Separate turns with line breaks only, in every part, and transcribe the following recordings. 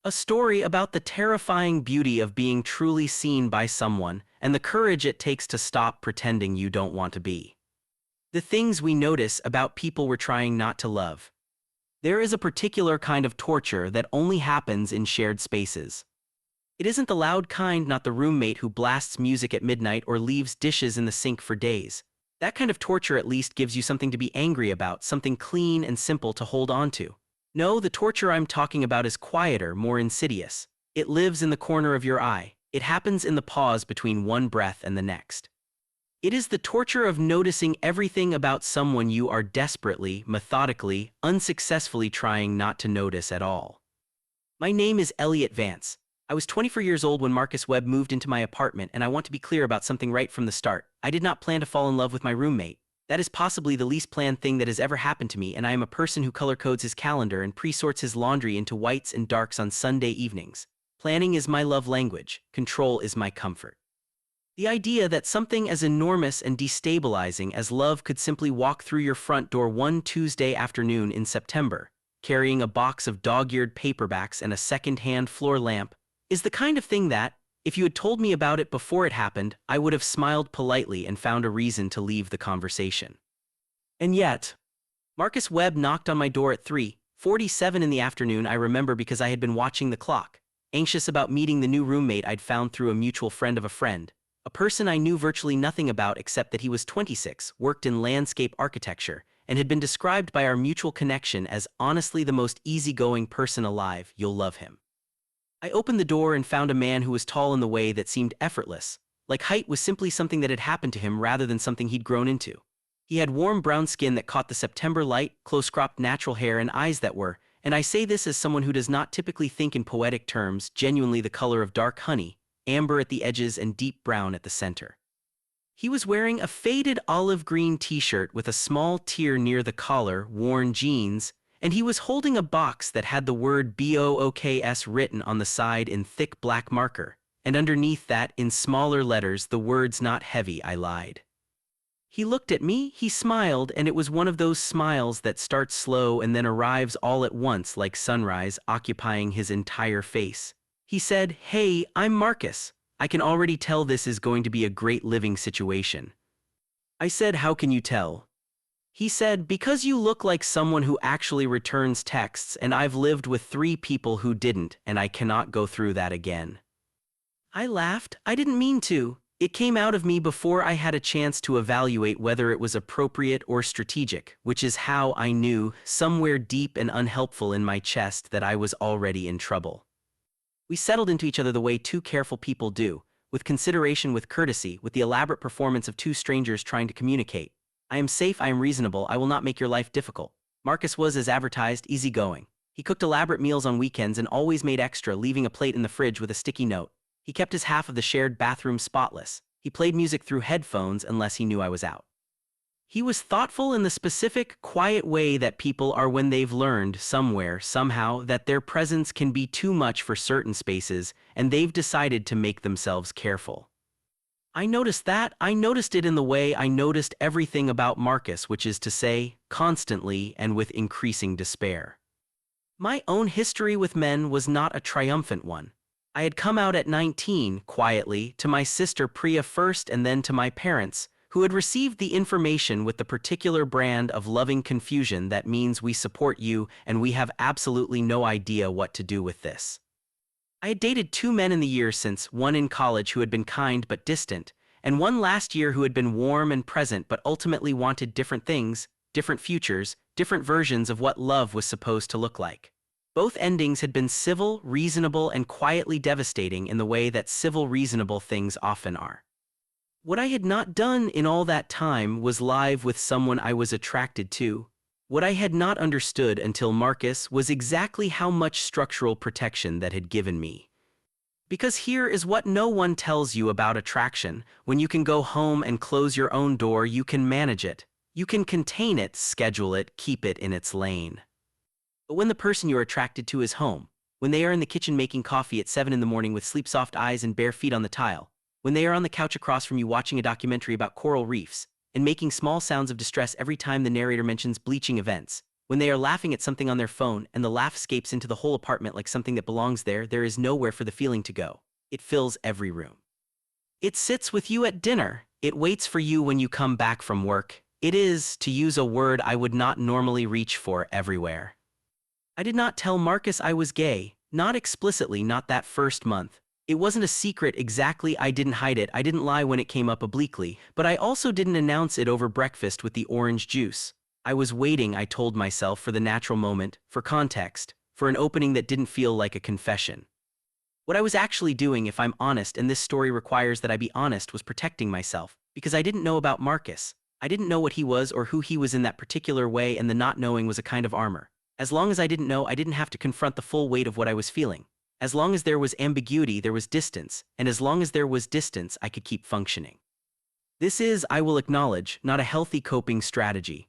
A story about the terrifying beauty of being truly seen by someone and the courage it takes to stop pretending you don't want to be. The things we notice about people we're trying not to love. There is a particular kind of torture that only happens in shared spaces. It isn't the loud kind, not the roommate who blasts music at midnight or leaves dishes in the sink for days. That kind of torture at least gives you something to be angry about, something clean and simple to hold on to. No, the torture I'm talking about is quieter, more insidious. It lives in the corner of your eye. It happens in the pause between one breath and the next. It is the torture of noticing everything about someone you are desperately, methodically, unsuccessfully trying not to notice at all. My name is Elliot Vance. I was 24 years old when Marcus Webb moved into my apartment, and I want to be clear about something right from the start. I did not plan to fall in love with my roommate. That is possibly the least planned thing that has ever happened to me, and I am a person who color codes his calendar and pre-sorts his laundry into whites and darks on Sunday evenings. Planning is my love language. Control is my comfort. The idea that something as enormous and destabilizing as love could simply walk through your front door one Tuesday afternoon in September, carrying a box of dog-eared paperbacks and a second-hand floor lamp, is the kind of thing that, if you had told me about it before it happened, I would have smiled politely and found a reason to leave the conversation. And yet, Marcus Webb knocked on my door at 3:47 in the afternoon. I remember because I had been watching the clock, anxious about meeting the new roommate I'd found through a mutual friend of a friend, a person I knew virtually nothing about except that he was 26, worked in landscape architecture, and had been described by our mutual connection as honestly the most easygoing person alive. You'll love him. I opened the door and found a man who was tall in the way that seemed effortless, like height was simply something that had happened to him rather than something he'd grown into. He had warm brown skin that caught the September light, close-cropped natural hair, and eyes that were, and I say this as someone who does not typically think in poetic terms, genuinely the color of dark honey, amber at the edges and deep brown at the center. He was wearing a faded olive green t-shirt with a small tear near the collar, worn jeans, and he was holding a box that had the word BOOKS written on the side in thick black marker, and underneath that, in smaller letters, the words "Not heavy." I lied. He looked at me, he smiled, and it was one of those smiles that starts slow and then arrives all at once like sunrise, occupying his entire face. He said, "Hey, I'm Marcus. I can already tell this is going to be a great living situation." I said, "How can you tell?" He said, "Because you look like someone who actually returns texts, and I've lived with 3 people who didn't, and I cannot go through that again." I laughed. I didn't mean to. It came out of me before I had a chance to evaluate whether it was appropriate or strategic, which is how I knew, somewhere deep and unhelpful in my chest, that I was already in trouble. We settled into each other the way 2 careful people do, with consideration, with courtesy, with the elaborate performance of 2 strangers trying to communicate. I am safe, I am reasonable, I will not make your life difficult. Marcus was, as advertised, easygoing. He cooked elaborate meals on weekends and always made extra, leaving a plate in the fridge with a sticky note. He kept his half of the shared bathroom spotless. He played music through headphones unless he knew I was out. He was thoughtful in the specific, quiet way that people are when they've learned, somewhere, somehow, that their presence can be too much for certain spaces, and they've decided to make themselves careful. I noticed that. I noticed it in the way I noticed everything about Marcus, which is to say, constantly and with increasing despair. My own history with men was not a triumphant one. I had come out at 19, quietly, to my sister Priya first and then to my parents, who had received the information with the particular brand of loving confusion that means we support you and we have absolutely no idea what to do with this. I had dated 2 men in the year since, one in college who had been kind but distant, and one last year who had been warm and present but ultimately wanted different things, different futures, different versions of what love was supposed to look like. Both endings had been civil, reasonable, and quietly devastating in the way that civil, reasonable things often are. What I had not done in all that time was live with someone I was attracted to. What I had not understood until Marcus was exactly how much structural protection that had given me. Because here is what no one tells you about attraction: when you can go home and close your own door, you can manage it. You can contain it, schedule it, keep it in its lane. But when the person you're attracted to is home, when they are in the kitchen making coffee at 7 in the morning with sleep-soft eyes and bare feet on the tile, when they are on the couch across from you watching a documentary about coral reefs, and making small sounds of distress every time the narrator mentions bleaching events, When they are laughing at something on their phone and the laugh escapes into the whole apartment like something that belongs there, there is nowhere for the feeling to go. It fills every room. It sits with you at dinner. It waits for you when you come back from work. It is, to use a word I would not normally reach for, everywhere. I did not tell Marcus I was gay, not explicitly, not that first month. It wasn't a secret exactly, I didn't hide it, I didn't lie when it came up obliquely, but I also didn't announce it over breakfast with the orange juice. I was waiting, I told myself, for the natural moment, for context, for an opening that didn't feel like a confession. What I was actually doing, if I'm honest, and this story requires that I be honest, was protecting myself, because I didn't know about Marcus. I didn't know what he was or who he was in that particular way, and the not knowing was a kind of armor. As long as I didn't know, I didn't have to confront the full weight of what I was feeling. As long as there was ambiguity, there was distance, and as long as there was distance, I could keep functioning. This is, I will acknowledge, not a healthy coping strategy.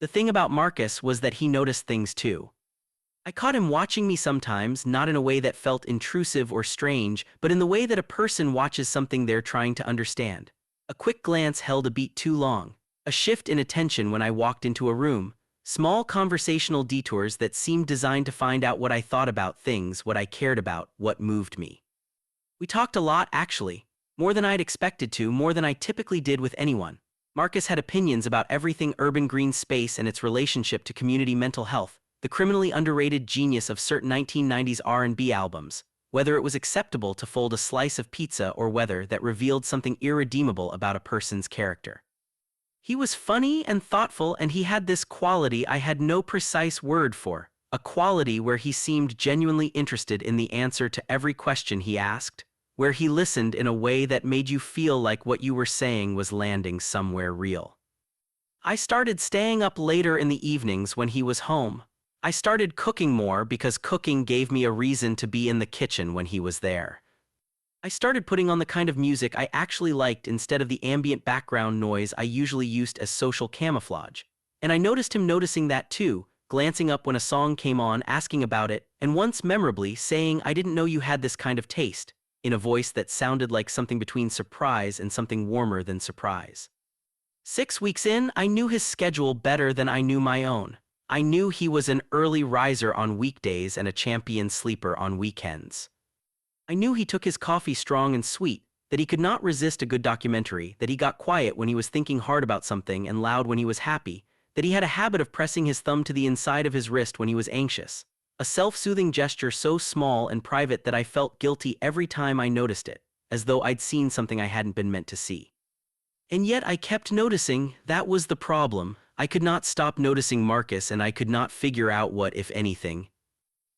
The thing about Marcus was that he noticed things too. I caught him watching me sometimes, not in a way that felt intrusive or strange, but in the way that a person watches something they're trying to understand. A quick glance held a beat too long, a shift in attention when I walked into a room, small conversational detours that seemed designed to find out what I thought about things, what I cared about, what moved me. We talked a lot, actually, more than I'd expected to, more than I typically did with anyone. Marcus had opinions about everything urban green space and its relationship to community mental health, the criminally underrated genius of certain 1990s R&B albums, whether it was acceptable to fold a slice of pizza or whether that revealed something irredeemable about a person's character. He was funny and thoughtful, and he had this quality I had no precise word for, a quality where he seemed genuinely interested in the answer to every question he asked, where he listened in a way that made you feel like what you were saying was landing somewhere real. I started staying up later in the evenings when he was home. I started cooking more because cooking gave me a reason to be in the kitchen when he was there. I started putting on the kind of music I actually liked instead of the ambient background noise I usually used as social camouflage. And I noticed him noticing that too, glancing up when a song came on, asking about it, and once memorably saying, "I didn't know you had this kind of taste," in a voice that sounded like something between surprise and something warmer than surprise. 6 weeks in, I knew his schedule better than I knew my own. I knew he was an early riser on weekdays and a champion sleeper on weekends. I knew he took his coffee strong and sweet, that he could not resist a good documentary, that he got quiet when he was thinking hard about something and loud when he was happy, that he had a habit of pressing his thumb to the inside of his wrist when he was anxious. A self-soothing gesture so small and private that I felt guilty every time I noticed it, as though I'd seen something I hadn't been meant to see. And yet I kept noticing. That was the problem. I could not stop noticing Marcus, and I could not figure out what, if anything,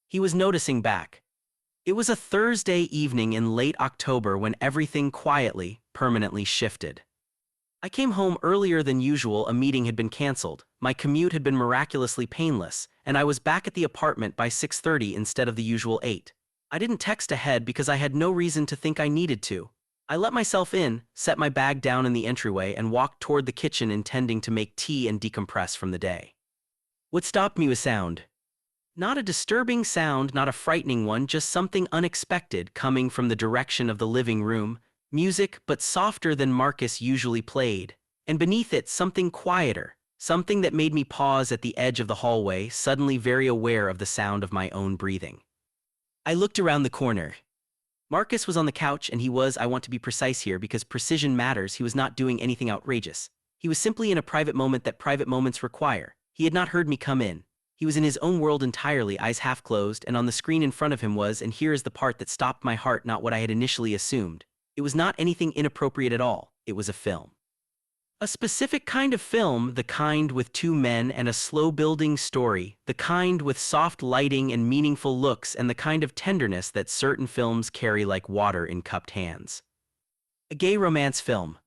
he was noticing back. It was a Thursday evening in late October when everything quietly, permanently shifted. I came home earlier than usual. A meeting had been canceled, my commute had been miraculously painless, and I was back at the apartment by 6:30 instead of the usual 8. I didn't text ahead because I had no reason to think I needed to. I let myself in, set my bag down in the entryway, and walked toward the kitchen intending to make tea and decompress from the day. What stopped me was sound. Not a disturbing sound, not a frightening one, just something unexpected coming from the direction of the living room. Music, but softer than Marcus usually played, and beneath it something quieter, something that made me pause at the edge of the hallway, suddenly very aware of the sound of my own breathing. I looked around the corner. Marcus was on the couch, and he was, I want to be precise here because precision matters, he was not doing anything outrageous. He was simply in a private moment that private moments require. He had not heard me come in. He was in his own world entirely, eyes half closed, and on the screen in front of him was, and here is the part that stopped my heart, not what I had initially assumed. It was not anything inappropriate at all. It was a film. A specific kind of film, the kind with two men and a slow-building story, the kind with soft lighting and meaningful looks, and the kind of tenderness that certain films carry like water in cupped hands. A gay romance film.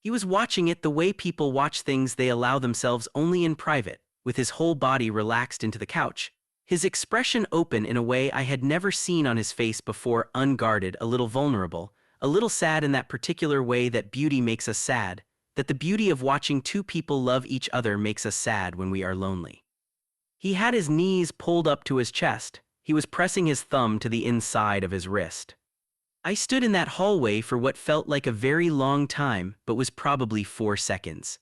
He was watching it the way people watch things they allow themselves only in private, with his whole body relaxed into the couch, his expression open in a way I had never seen on his face before, unguarded, a little vulnerable, a little sad in that particular way that beauty makes us sad, that the beauty of watching two people love each other makes us sad when we are lonely. He had his knees pulled up to his chest. He was pressing his thumb to the inside of his wrist. I stood in that hallway for what felt like a very long time, but was probably 4 seconds.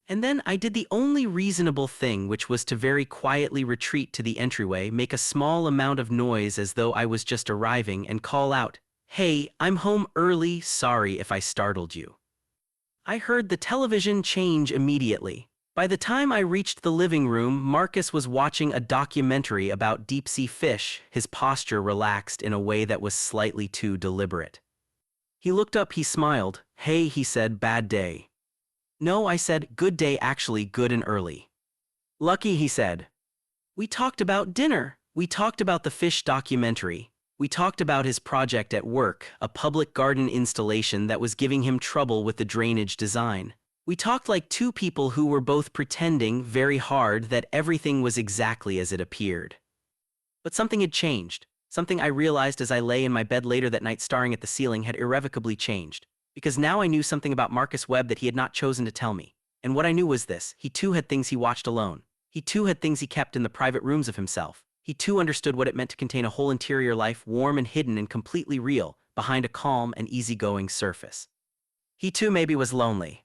And then I did the only reasonable thing, which was to very quietly retreat to the entryway, make a small amount of noise as though I was just arriving, and call out, "Hey, I'm home early, sorry if I startled you." I heard the television change immediately. By the time I reached the living room, Marcus was watching a documentary about deep-sea fish, his posture relaxed in a way that was slightly too deliberate. He looked up, he smiled. "Hey," he said, "bad day." "No," I said, "good day, actually, good and early." "Lucky," he said. We talked about dinner. We talked about the fish documentary. We talked about his project at work, a public garden installation that was giving him trouble with the drainage design. We talked like two people who were both pretending very hard that everything was exactly as it appeared. But something had changed. Something I realized as I lay in my bed later that night staring at the ceiling had irrevocably changed. Because now I knew something about Marcus Webb that he had not chosen to tell me. And what I knew was this: he too had things he watched alone. He too had things he kept in the private rooms of himself. He too understood what it meant to contain a whole interior life, warm and hidden and completely real, behind a calm and easygoing surface. He too maybe was lonely.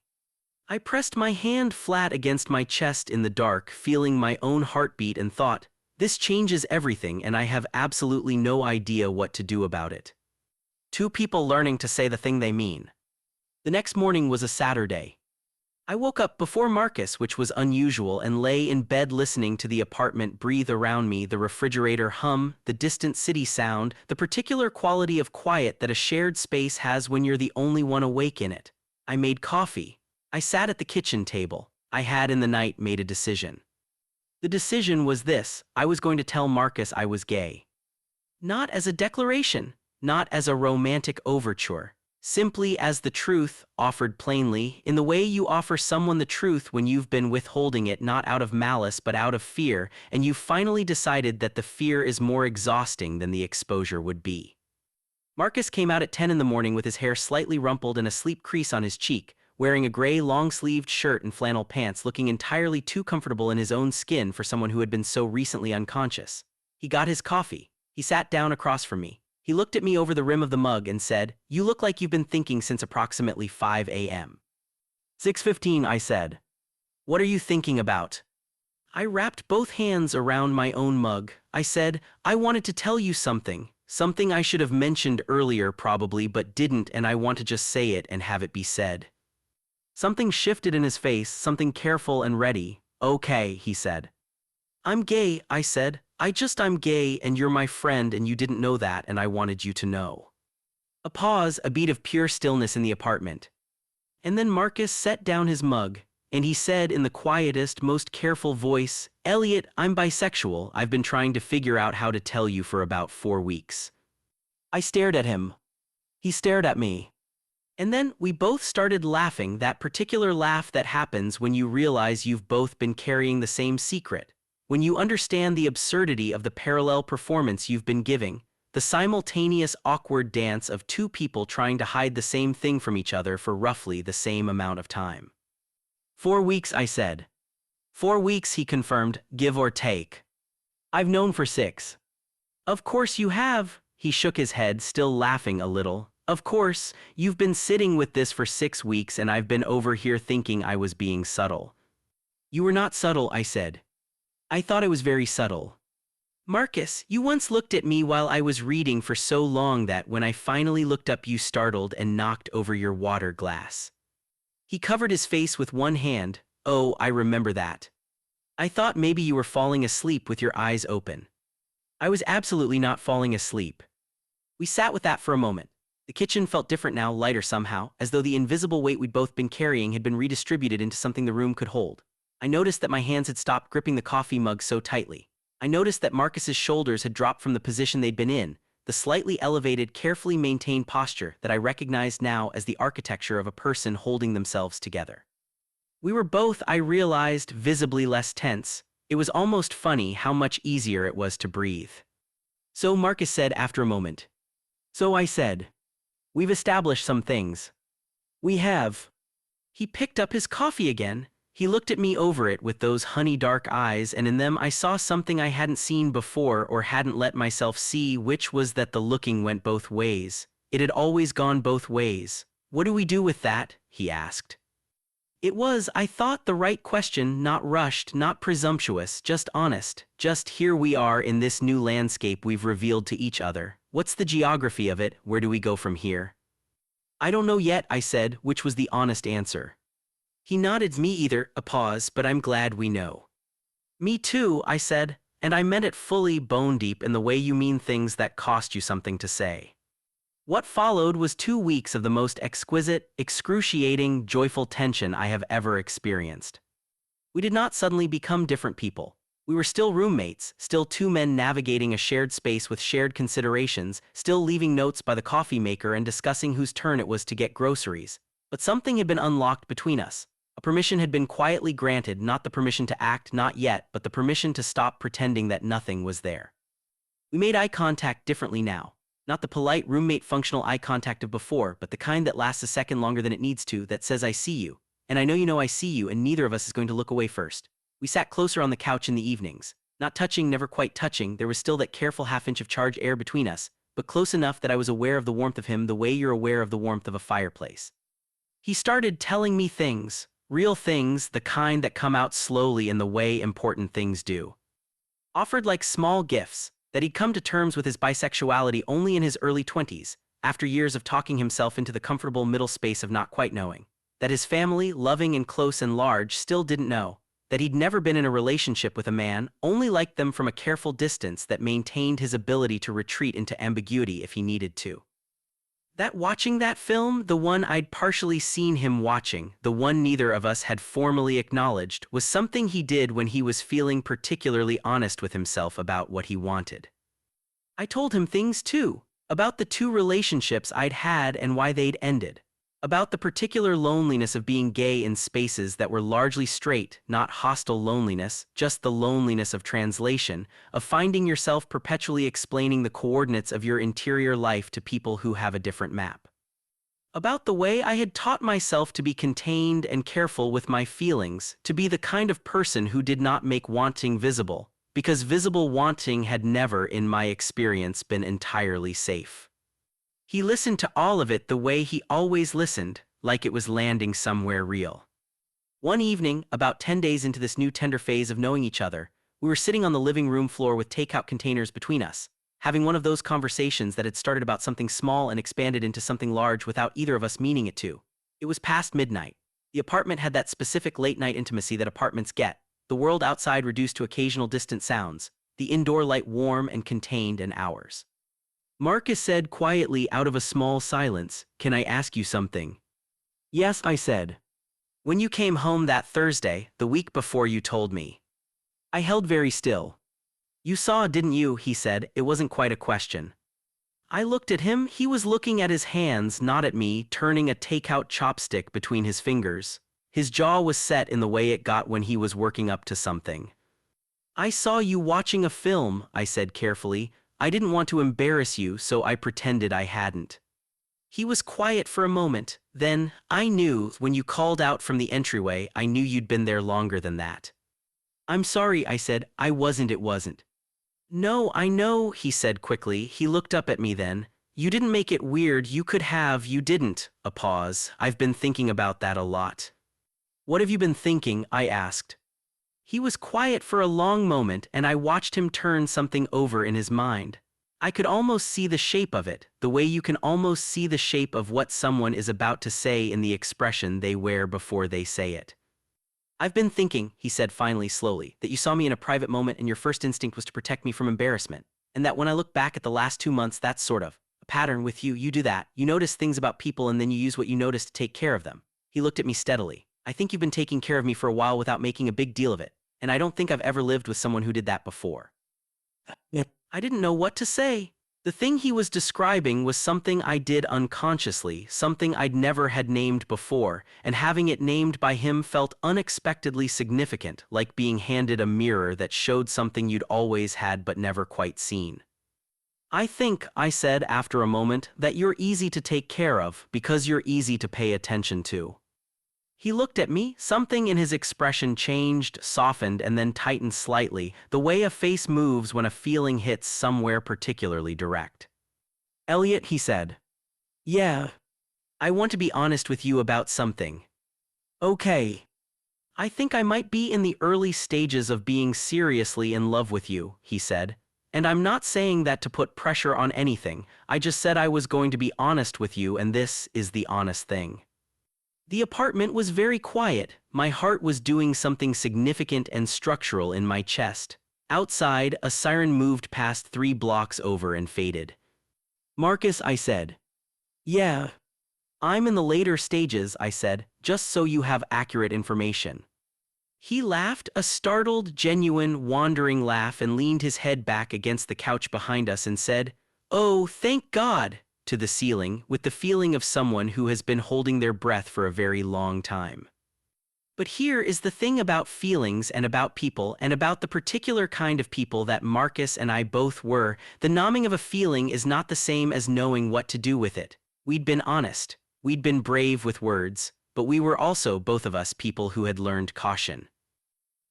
I pressed my hand flat against my chest in the dark, feeling my own heartbeat, and thought, this changes everything, and I have absolutely no idea what to do about it. Two people learning to say the thing they mean. The next morning was a Saturday. I woke up before Marcus, which was unusual, and lay in bed listening to the apartment breathe around me, the refrigerator hum, the distant city sound, the particular quality of quiet that a shared space has when you're the only one awake in it. I made coffee. I sat at the kitchen table. I had in the night made a decision. The decision was this: I was going to tell Marcus I was gay. Not as a declaration, not as a romantic overture. Simply as the truth, offered plainly, in the way you offer someone the truth when you've been withholding it not out of malice but out of fear, and you've finally decided that the fear is more exhausting than the exposure would be. Marcus came out at 10 in the morning with his hair slightly rumpled and a sleep crease on his cheek, wearing a gray long-sleeved shirt and flannel pants, looking entirely too comfortable in his own skin for someone who had been so recently unconscious. He got his coffee. He sat down across from me. He looked at me over the rim of the mug and said, "You look like you've been thinking since approximately 5 a.m. 6:15, I said. "What are you thinking about?" I wrapped both hands around my own mug. I said, "I wanted to tell you something. Something I should have mentioned earlier probably, but didn't, and I want to just say it and have it be said." Something shifted in his face, something careful and ready. "Okay," he said. "I'm gay," I said. I'm gay, and you're my friend, and you didn't know that, and I wanted you to know." A pause, a beat of pure stillness in the apartment. And then Marcus set down his mug, and he said in the quietest, most careful voice, "Elliot, I'm bisexual. I've been trying to figure out how to tell you for about 4 weeks." I stared at him. He stared at me. And then we both started laughing, that particular laugh that happens when you realize you've both been carrying the same secret. When you understand the absurdity of the parallel performance you've been giving, the simultaneous awkward dance of two people trying to hide the same thing from each other for roughly the same amount of time. 4 weeks, I said. 4 weeks, he confirmed, give or take. I've known for 6. Of course you have, he shook his head, still laughing a little. Of course, you've been sitting with this for 6 weeks, and I've been over here thinking I was being subtle. You were not subtle, I said. I thought I was very subtle. Marcus, you once looked at me while I was reading for so long that when I finally looked up you startled and knocked over your water glass. He covered his face with one hand. Oh, I remember that. I thought maybe you were falling asleep with your eyes open. I was absolutely not falling asleep. We sat with that for a moment. The kitchen felt different now, lighter somehow, as though the invisible weight we'd both been carrying had been redistributed into something the room could hold. I noticed that my hands had stopped gripping the coffee mug so tightly. I noticed that Marcus's shoulders had dropped from the position they'd been in, the slightly elevated, carefully maintained posture that I recognized now as the architecture of a person holding themselves together. We were both, I realized, visibly less tense. It was almost funny how much easier it was to breathe. So Marcus said after a moment. So I said, "We've established some things." "We have." He picked up his coffee again. He looked at me over it with those honey-dark eyes, and in them I saw something I hadn't seen before or hadn't let myself see, which was that the looking went both ways. It had always gone both ways. "What do we do with that?" he asked. It was, I thought, the right question, not rushed, not presumptuous, just honest. Just here we are in this new landscape we've revealed to each other. What's the geography of it? Where do we go from here? I don't know yet, I said, which was the honest answer. He nodded. Me either, a pause, but I'm glad we know. Me too, I said, and I meant it fully, bone deep, in the way you mean things that cost you something to say. What followed was 2 weeks of the most exquisite, excruciating, joyful tension I have ever experienced. We did not suddenly become different people. We were still roommates, still two men navigating a shared space with shared considerations, still leaving notes by the coffee maker and discussing whose turn it was to get groceries. But something had been unlocked between us. A permission had been quietly granted, not the permission to act, not yet, but the permission to stop pretending that nothing was there. We made eye contact differently now. Not the polite roommate functional eye contact of before, but the kind that lasts a second longer than it needs to, that says I see you, and I know you know I see you, and neither of us is going to look away first. We sat closer on the couch in the evenings. Not touching, never quite touching, there was still that careful half-inch of charged air between us, but close enough that I was aware of the warmth of him the way you're aware of the warmth of a fireplace. He started telling me things, real things, the kind that come out slowly in the way important things do. Offered like small gifts, that he'd come to terms with his bisexuality only in his early 20s, after years of talking himself into the comfortable middle space of not quite knowing. That his family, loving and close and large, still didn't know. That he'd never been in a relationship with a man, only liked them from a careful distance that maintained his ability to retreat into ambiguity if he needed to. That watching that film, the one I'd partially seen him watching, the one neither of us had formally acknowledged, was something he did when he was feeling particularly honest with himself about what he wanted. I told him things too, about the 2 relationships I'd had and why they'd ended. About the particular loneliness of being gay in spaces that were largely straight, not hostile loneliness, just the loneliness of translation, of finding yourself perpetually explaining the coordinates of your interior life to people who have a different map. About the way I had taught myself to be contained and careful with my feelings, to be the kind of person who did not make wanting visible, because visible wanting had never, in my experience, been entirely safe. He listened to all of it the way he always listened, like it was landing somewhere real. One evening, about 10 days into this new tender phase of knowing each other, we were sitting on the living room floor with takeout containers between us, having one of those conversations that had started about something small and expanded into something large without either of us meaning it to. It was past midnight. The apartment had that specific late-night intimacy that apartments get, the world outside reduced to occasional distant sounds, the indoor light warm and contained and ours. Marcus said quietly out of a small silence, "Can I ask you something?" "Yes," I said. "When you came home that Thursday, the week before you told me." I held very still. "You saw, didn't you?" he said. It wasn't quite a question. I looked at him. He was looking at his hands, not at me, turning a takeout chopstick between his fingers. His jaw was set in the way it got when he was working up to something. "I saw you watching a film," I said carefully. "I didn't want to embarrass you, so I pretended I hadn't." He was quiet for a moment. Then, "I knew, when you called out from the entryway, I knew you'd been there longer than that." "I'm sorry," I said. It wasn't." "No, I know," he said quickly. He looked up at me then. "You didn't make it weird. You didn't." A pause. "I've been thinking about that a lot." "What have you been thinking?" I asked. He was quiet for a long moment, and I watched him turn something over in his mind. I could almost see the shape of it, the way you can almost see the shape of what someone is about to say in the expression they wear before they say it. "I've been thinking," he said finally slowly, "that you saw me in a private moment and your first instinct was to protect me from embarrassment. And that when I look back at the last 2 months, that's sort of a pattern with you. You do that. You notice things about people and then you use what you notice to take care of them." He looked at me steadily. "I think you've been taking care of me for a while without making a big deal of it. And I don't think I've ever lived with someone who did that before." I didn't know what to say. The thing he was describing was something I did unconsciously, something I'd never had named before, and having it named by him felt unexpectedly significant, like being handed a mirror that showed something you'd always had but never quite seen. "I think," I said after a moment, "that you're easy to take care of, because you're easy to pay attention to." He looked at me. Something in his expression changed, softened, and then tightened slightly, the way a face moves when a feeling hits somewhere particularly direct. "Elliot," he said. "Yeah. I want to be honest with you about something." Okay. I think I might be in the early stages of being seriously in love with you, he said. And I'm not saying that to put pressure on anything. I just said I was going to be honest with you, and this is the honest thing. The apartment was very quiet. My heart was doing something significant and structural in my chest. Outside, a siren moved past 3 blocks over and faded. Marcus, I said. Yeah. I'm in the later stages, I said, just so you have accurate information. He laughed, a startled, genuine, wandering laugh, and leaned his head back against the couch behind us and said, "Oh, thank God," to the ceiling, with the feeling of someone who has been holding their breath for a very long time. But here is the thing about feelings and about people and about the particular kind of people that Marcus and I both were. The numbing of a feeling is not the same as knowing what to do with it. We'd been honest. We'd been brave with words, but we were also, both of us, people who had learned caution.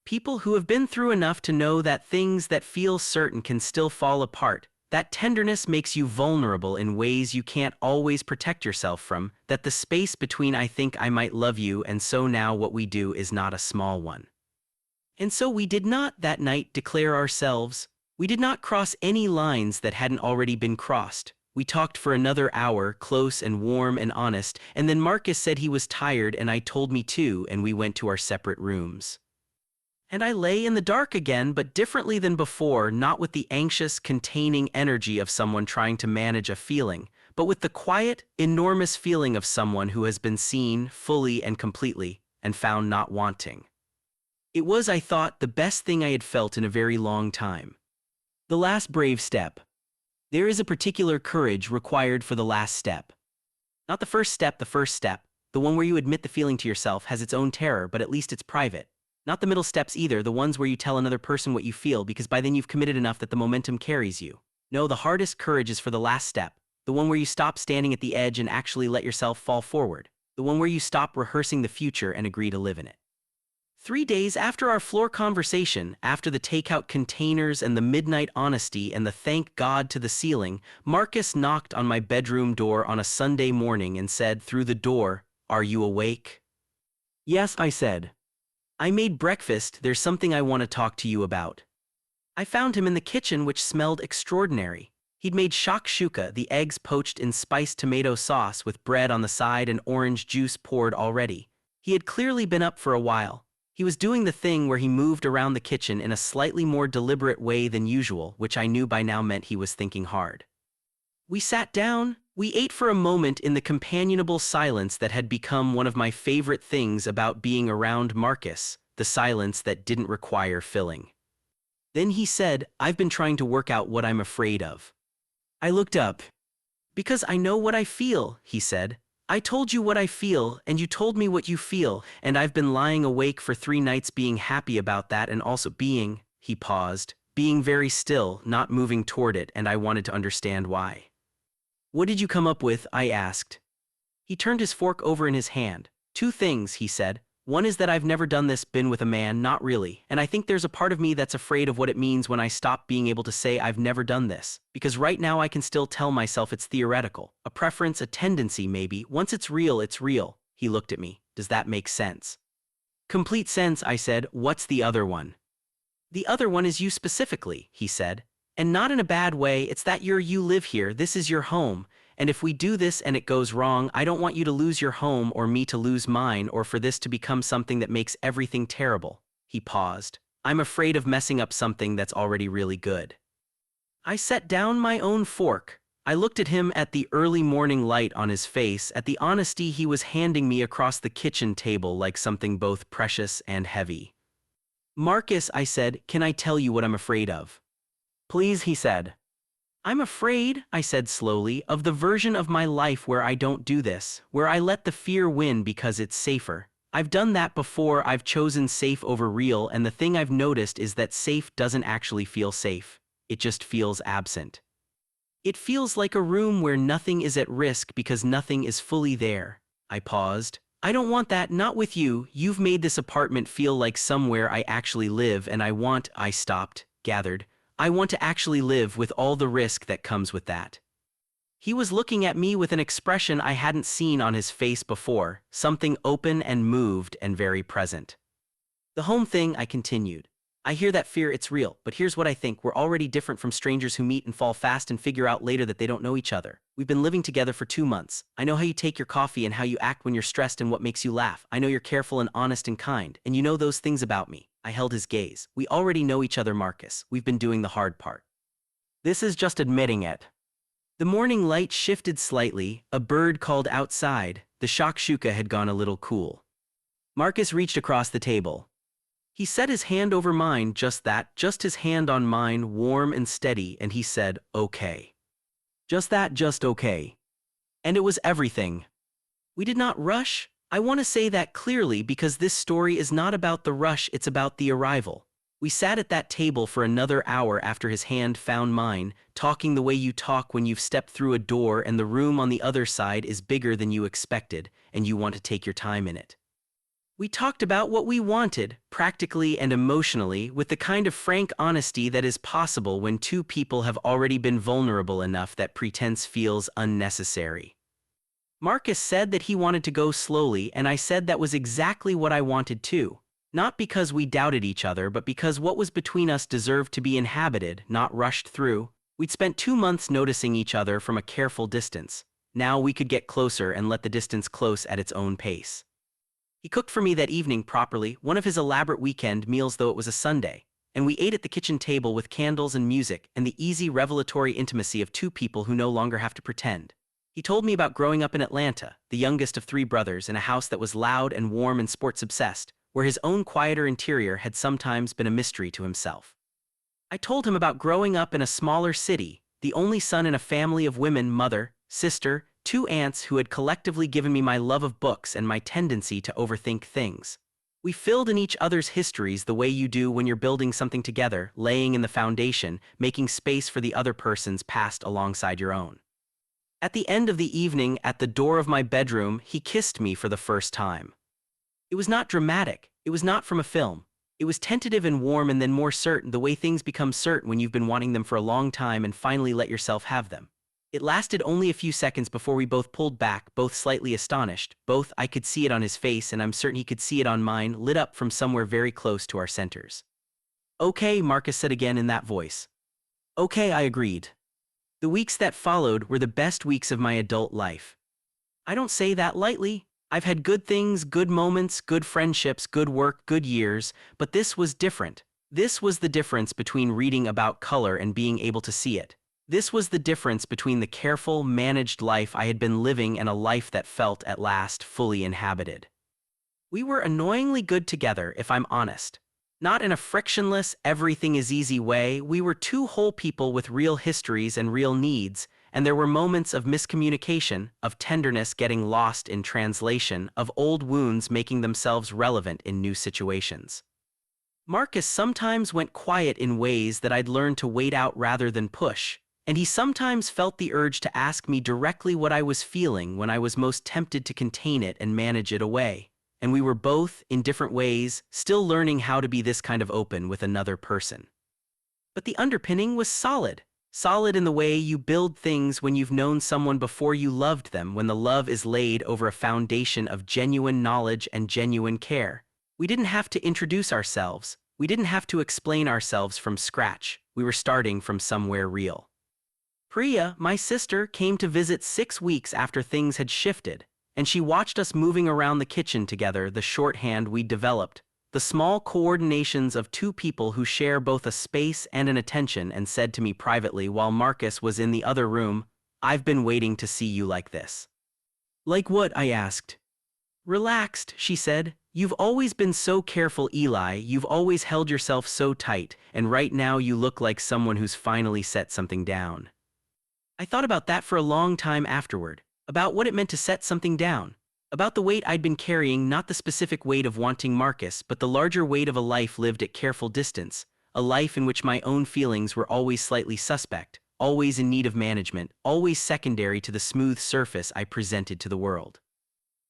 People who have been through enough to know that things that feel certain can still fall apart, that tenderness makes you vulnerable in ways you can't always protect yourself from, that the space between "I think I might love you" and "so now what we do" is not a small one. And so we did not, that night, declare ourselves. We did not cross any lines that hadn't already been crossed. We talked for another hour, close and warm and honest, and then Marcus said he was tired, and I told me too, and we went to our separate rooms. And I lay in the dark again, but differently than before, not with the anxious, containing energy of someone trying to manage a feeling, but with the quiet, enormous feeling of someone who has been seen fully and completely, and found not wanting. It was, I thought, the best thing I had felt in a very long time. The last brave step. There is a particular courage required for the last step. Not the first step, the one where you admit the feeling to yourself, has its own terror, but at least it's private. Not the middle steps either, the ones where you tell another person what you feel, because by then you've committed enough that the momentum carries you. No, the hardest courage is for the last step, the one where you stop standing at the edge and actually let yourself fall forward, the one where you stop rehearsing the future and agree to live in it. 3 days after our floor conversation, after the takeout containers and the midnight honesty and the thank God to the ceiling, Marcus knocked on my bedroom door on a Sunday morning and said through the door, "Are you awake?" "Yes," I said. "I made breakfast. There's something I want to talk to you about." I found him in the kitchen, which smelled extraordinary. He'd made shakshuka, the eggs poached in spiced tomato sauce with bread on the side and orange juice poured already. He had clearly been up for a while. He was doing the thing where he moved around the kitchen in a slightly more deliberate way than usual, which I knew by now meant he was thinking hard. We sat down. We ate for a moment in the companionable silence that had become one of my favorite things about being around Marcus, the silence that didn't require filling. Then he said, "I've been trying to work out what I'm afraid of." I looked up. "Because I know what I feel," he said. "I told you what I feel, and you told me what you feel, and I've been lying awake for 3 nights being happy about that, and also being," he paused, "being very still, not moving toward it, and I wanted to understand why." "What did you come up with?" I asked. He turned his fork over in his hand. "2 things," he said. "One is that I've never done this, been with a man, not really, and I think there's a part of me that's afraid of what it means when I stop being able to say I've never done this, because right now I can still tell myself it's theoretical, a preference, a tendency maybe. Once it's real, it's real." He looked at me. "Does that make sense?" "Complete sense," I said. "What's the other one?" "The other one is you specifically," he said. "And not in a bad way, it's that you live here, this is your home, and if we do this and it goes wrong, I don't want you to lose your home or me to lose mine or for this to become something that makes everything terrible." He paused. "I'm afraid of messing up something that's already really good." I set down my own fork. I looked at him, at the early morning light on his face, at the honesty he was handing me across the kitchen table like something both precious and heavy. "Marcus," I said, "can I tell you what I'm afraid of?" "Please," he said. "I'm afraid," I said slowly, "of the version of my life where I don't do this, where I let the fear win because it's safer. I've done that before. I've chosen safe over real, and the thing I've noticed is that safe doesn't actually feel safe. It just feels absent. It feels like a room where nothing is at risk because nothing is fully there." I paused. "I don't want that, not with you. You've made this apartment feel like somewhere I actually live, and I stopped, gathered. "I want to actually live with all the risk that comes with that." He was looking at me with an expression I hadn't seen on his face before, something open and moved and very present. The home thing, I continued. I hear that fear, it's real, but here's what I think. We're already different from strangers who meet and fall fast and figure out later that they don't know each other. We've been living together for 2 months. I know how you take your coffee and how you act when you're stressed and what makes you laugh. I know you're careful and honest and kind, and you know those things about me. I held his gaze. We already know each other, Marcus. We've been doing the hard part. This is just admitting it. The morning light shifted slightly, a bird called outside, the shakshuka had gone a little cool. Marcus reached across the table. He set his hand over mine, just that, just his hand on mine, warm and steady, and he said, okay. Just that, just okay. And it was everything. We did not rush. I want to say that clearly because this story is not about the rush, it's about the arrival. We sat at that table for another hour after his hand found mine, talking the way you talk when you've stepped through a door and the room on the other side is bigger than you expected, and you want to take your time in it. We talked about what we wanted, practically and emotionally, with the kind of frank honesty that is possible when two people have already been vulnerable enough that pretense feels unnecessary. Marcus said that he wanted to go slowly, and I said that was exactly what I wanted too. Not because we doubted each other, but because what was between us deserved to be inhabited, not rushed through. We'd spent 2 months noticing each other from a careful distance. Now we could get closer and let the distance close at its own pace. He cooked for me that evening properly, one of his elaborate weekend meals though it was a Sunday, and we ate at the kitchen table with candles and music and the easy revelatory intimacy of two people who no longer have to pretend. He told me about growing up in Atlanta, the youngest of 3 brothers, in a house that was loud and warm and sports-obsessed, where his own quieter interior had sometimes been a mystery to himself. I told him about growing up in a smaller city, the only son in a family of women, mother, sister, 2 aunts who had collectively given me my love of books and my tendency to overthink things. We filled in each other's histories the way you do when you're building something together, laying in the foundation, making space for the other person's past alongside your own. At the end of the evening, at the door of my bedroom, he kissed me for the first time. It was not dramatic, it was not from a film. It was tentative and warm and then more certain, the way things become certain when you've been wanting them for a long time and finally let yourself have them. It lasted only a few seconds before we both pulled back, both slightly astonished, both, I could see it on his face and I'm certain he could see it on mine, lit up from somewhere very close to our centers. Okay, Marcus said again in that voice. Okay, I agreed. The weeks that followed were the best weeks of my adult life. I don't say that lightly. I've had good things, good moments, good friendships, good work, good years, but this was different. This was the difference between reading about color and being able to see it. This was the difference between the careful, managed life I had been living and a life that felt, at last, fully inhabited. We were annoyingly good together, if I'm honest. Not in a frictionless, everything-is-easy way. We were 2 whole people with real histories and real needs, and there were moments of miscommunication, of tenderness getting lost in translation, of old wounds making themselves relevant in new situations. Marcus sometimes went quiet in ways that I'd learned to wait out rather than push, and he sometimes felt the urge to ask me directly what I was feeling when I was most tempted to contain it and manage it away. And we were both, in different ways, still learning how to be this kind of open with another person. But the underpinning was solid. Solid in the way you build things when you've known someone before you loved them, when the love is laid over a foundation of genuine knowledge and genuine care. We didn't have to introduce ourselves. We didn't have to explain ourselves from scratch. We were starting from somewhere real. Priya, my sister, came to visit 6 weeks after things had shifted, and she watched us moving around the kitchen together, the shorthand we'd developed, the small coordinations of 2 people who share both a space and an attention, and said to me privately while Marcus was in the other room, "I've been waiting to see you like this." "Like what?" I asked. "Relaxed," she said. "You've always been so careful, Eli. You've always held yourself so tight, and right now you look like someone who's finally set something down." I thought about that for a long time afterward, about what it meant to set something down, about the weight I'd been carrying, not the specific weight of wanting Marcus, but the larger weight of a life lived at careful distance, a life in which my own feelings were always slightly suspect, always in need of management, always secondary to the smooth surface I presented to the world.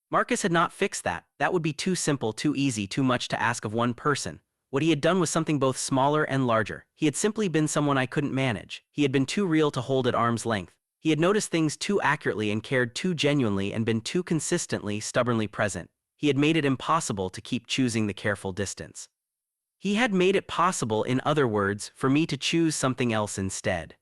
Marcus had not fixed that. That would be too simple, too easy, too much to ask of one person. What he had done was something both smaller and larger. He had simply been someone I couldn't manage. He had been too real to hold at arm's length. He had noticed things too accurately and cared too genuinely and been too consistently, stubbornly present. He had made it impossible to keep choosing the careful distance. He had made it possible, in other words, for me to choose something else instead.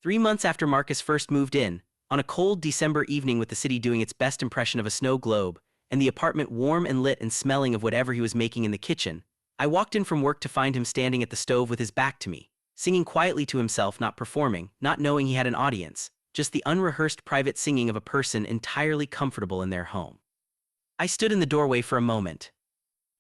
3 months after Marcus first moved in, on a cold December evening with the city doing its best impression of a snow globe, and the apartment warm and lit and smelling of whatever he was making in the kitchen, I walked in from work to find him standing at the stove with his back to me, singing quietly to himself, not performing, not knowing he had an audience, just the unrehearsed private singing of a person entirely comfortable in their home. I stood in the doorway for a moment.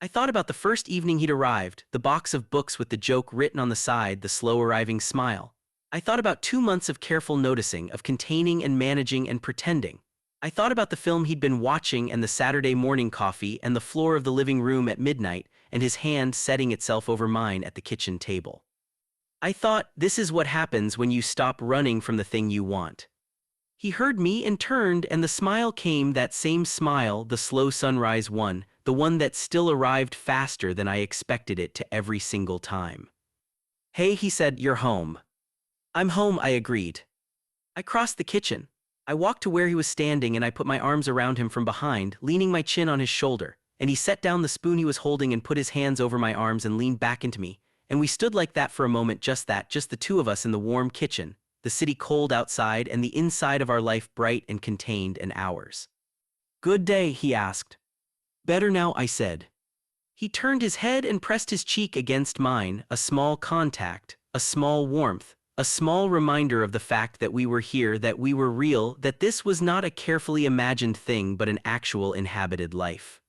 I thought about the first evening he'd arrived, the box of books with the joke written on the side, the slow arriving smile. I thought about 2 months of careful noticing, of containing and managing and pretending. I thought about the film he'd been watching and the Saturday morning coffee and the floor of the living room at midnight and his hand setting itself over mine at the kitchen table. I thought, this is what happens when you stop running from the thing you want. He heard me and turned, and the smile came, that same smile, the slow sunrise one, the one that still arrived faster than I expected it to every single time. "Hey," he said, "you're home." "I'm home," I agreed. I crossed the kitchen. I walked to where he was standing and I put my arms around him from behind, leaning my chin on his shoulder, and he set down the spoon he was holding and put his hands over my arms and leaned back into me, and we stood like that for a moment, just that, just the two of us in the warm kitchen, the city cold outside and the inside of our life bright and contained and ours. "Good day?" he asked. "Better now," I said. He turned his head and pressed his cheek against mine, a small contact, a small warmth, a small reminder of the fact that we were here, that we were real, that this was not a carefully imagined thing but an actual inhabited life.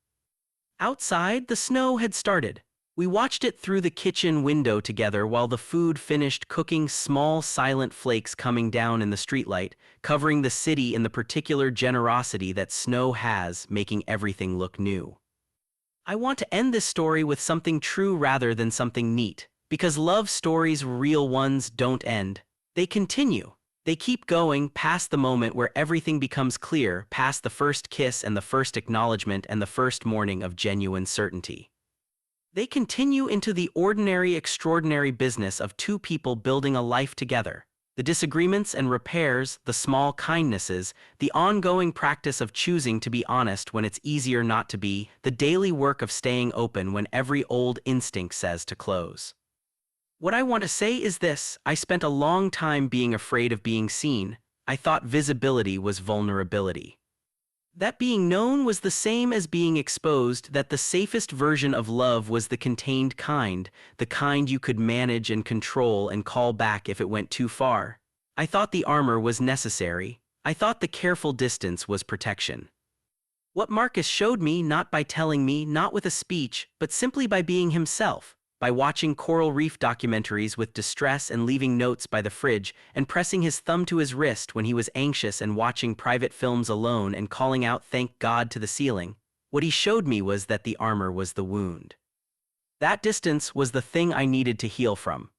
Outside, the snow had started. We watched it through the kitchen window together while the food finished cooking, small silent flakes coming down in the streetlight, covering the city in the particular generosity that snow has, making everything look new. I want to end this story with something true rather than something neat, because love stories, real ones, don't end. They continue. They keep going past the moment where everything becomes clear, past the first kiss and the first acknowledgement and the first morning of genuine certainty. They continue into the ordinary, extraordinary business of two people building a life together. The disagreements and repairs, the small kindnesses, the ongoing practice of choosing to be honest when it's easier not to be, the daily work of staying open when every old instinct says to close. What I want to say is this: I spent a long time being afraid of being seen. I thought visibility was vulnerability. That being known was the same as being exposed, that the safest version of love was the contained kind, the kind you could manage and control and call back if it went too far. I thought the armor was necessary. I thought the careful distance was protection. What Marcus showed me, not by telling me, not with a speech, but simply by being himself, by watching coral reef documentaries with distress and leaving notes by the fridge and pressing his thumb to his wrist when he was anxious and watching private films alone and calling out "thank God" to the ceiling, what he showed me was that the armor was the wound. That distance was the thing I needed to heal from.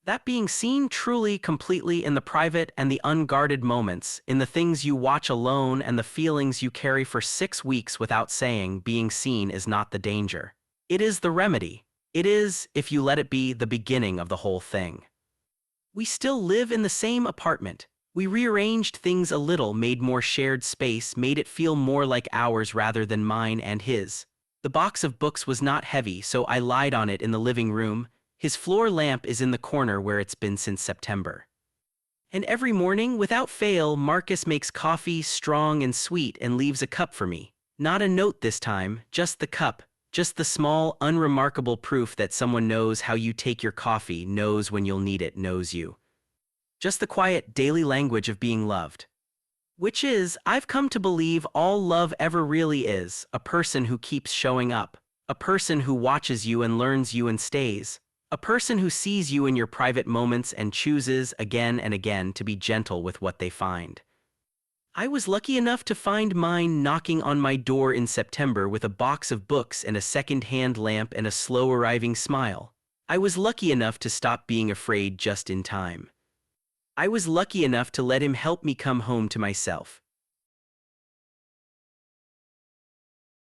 That being seen truly, completely in the private and the unguarded moments, in the things you watch alone and the feelings you carry for 6 weeks without saying, being seen is not the danger. It is the remedy. It is, if you let it be, the beginning of the whole thing. We still live in the same apartment. We rearranged things a little, made more shared space, made it feel more like ours rather than mine and his. The box of books was not heavy, so I lied on it in the living room. His floor lamp is in the corner where it's been since September. And every morning, without fail, Marcus makes coffee, strong and sweet, and leaves a cup for me. Not a note this time, just the cup. Just the small, unremarkable proof that someone knows how you take your coffee, knows when you'll need it, knows you. Just the quiet, daily language of being loved. Which is, I've come to believe, all love ever really is: a person who keeps showing up, a person who watches you and learns you and stays, a person who sees you in your private moments and chooses, again and again, to be gentle with what they find. I was lucky enough to find mine knocking on my door in September with a box of books and a second-hand lamp and a slow-arriving smile. I was lucky enough to stop being afraid just in time. I was lucky enough to let him help me come home to myself.